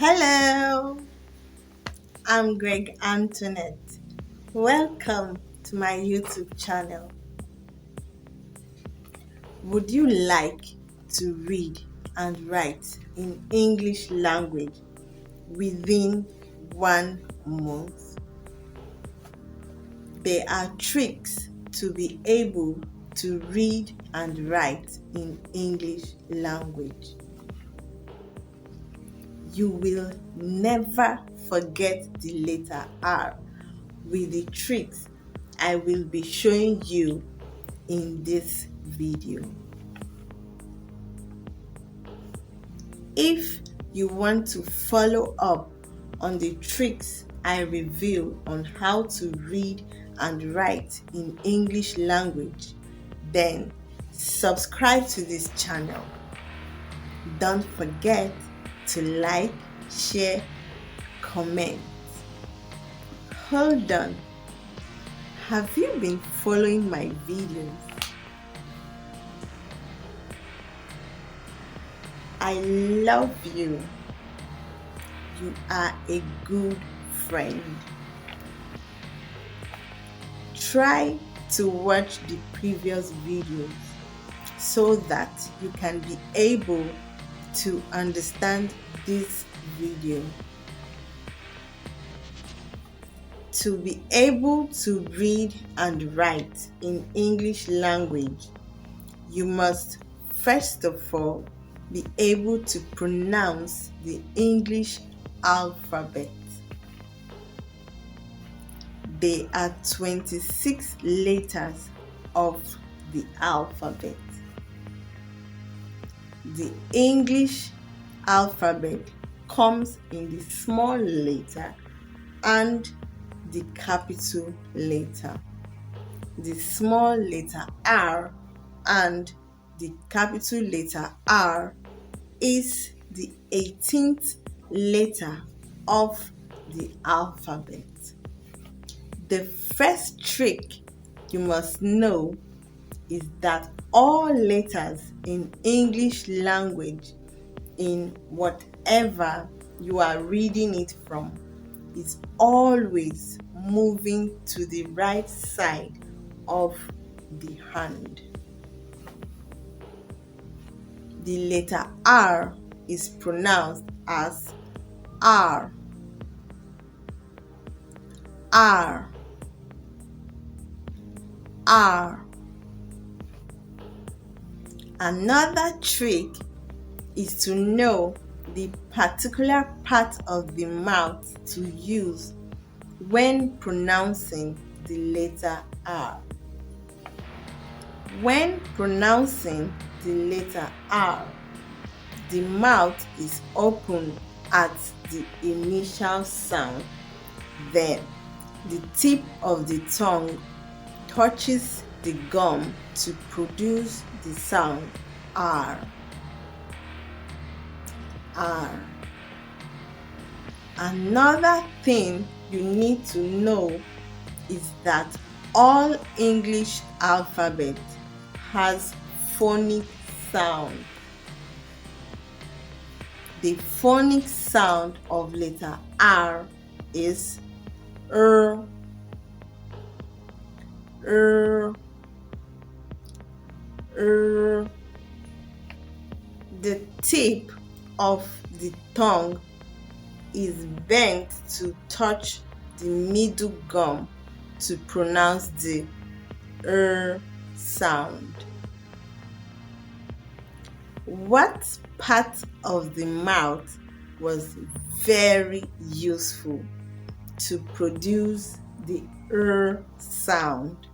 Hello, I'm Greg Antoinette. Welcome to my YouTube channel. Would you like to read and write in English language within 1 month? There are tricks to be able to read and write in English language. You will never forget the letter R with the tricks I will be showing you in this video. If you want to follow up on the tricks I reveal on how to read and write in English language, then subscribe to this channel. Don't forget to like, share, comment. Hold on. Have you been following my videos? I love you. You are a good friend. Try to watch the previous videos so that you can be able to understand this video. To be able to read and write in English language, you must first of all be able to pronounce the English alphabet. There are 26 letters of the alphabet. The English alphabet comes in the small letter and the capital letter. The small letter R and the capital letter R is the 18th letter of the alphabet. The first trick you must know is that all letters in English language, in whatever you are reading it from, is always moving to the right side of the hand. The letter R is pronounced as R, R, R. Another trick is to know the particular part of the mouth to use when pronouncing the letter R. When pronouncing the letter R, the mouth is open at the initial sound. Then the tip of the tongue touches the gum to produce the sound R. R. Another thing you need to know is that all English alphabet has phonic sound. The phonic sound of letter R is R, R, R. The tip of the tongue is bent to touch the middle gum to pronounce the sound. What part of the mouth was very useful to produce the sound?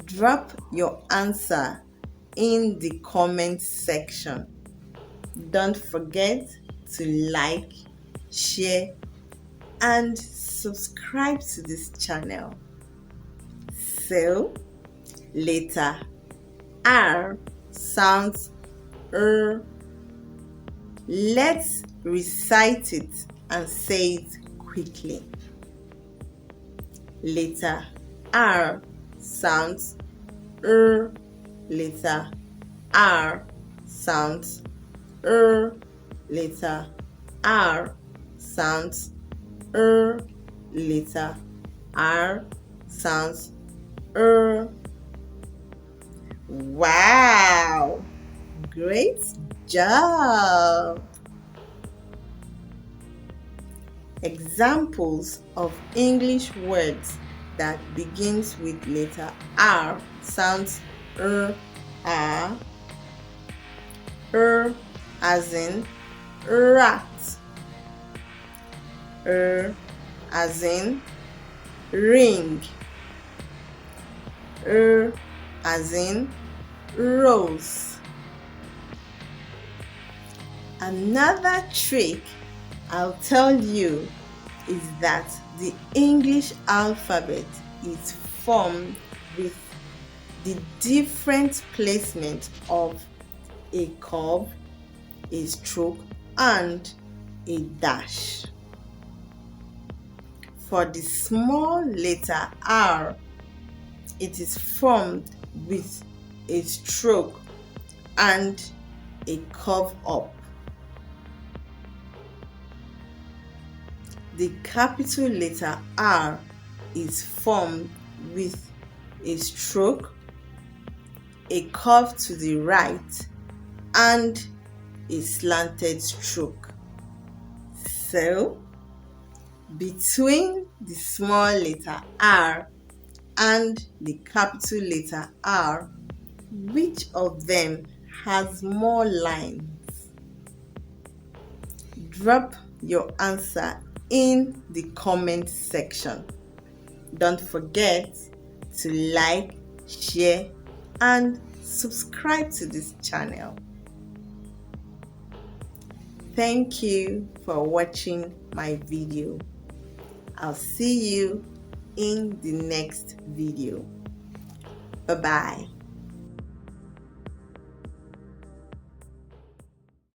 Drop your answer in the comment section. Don't forget to like, share, and subscribe to this channel. So, letter R sounds R. Let's recite it and say it quickly. Letter R sounds Letter R sounds letter R sounds letter R sounds Wow! Great job! Examples of English words that begins with letter R sounds are as in rat, as in ring, as in rose. Another trick I'll tell you is that the English alphabet is formed with the different placement of a curve, a stroke, and a dash. For the small letter R, it is formed with a stroke and a curve up. The capital letter R is formed with a stroke, a curve to the right, and a slanted stroke. So, between the small letter R and the capital letter R, which of them has more lines? Drop your answer in the comment section. Don't forget to like, share, and subscribe to this channel. Thank you for watching my video. I'll see you in the next video. Bye-bye.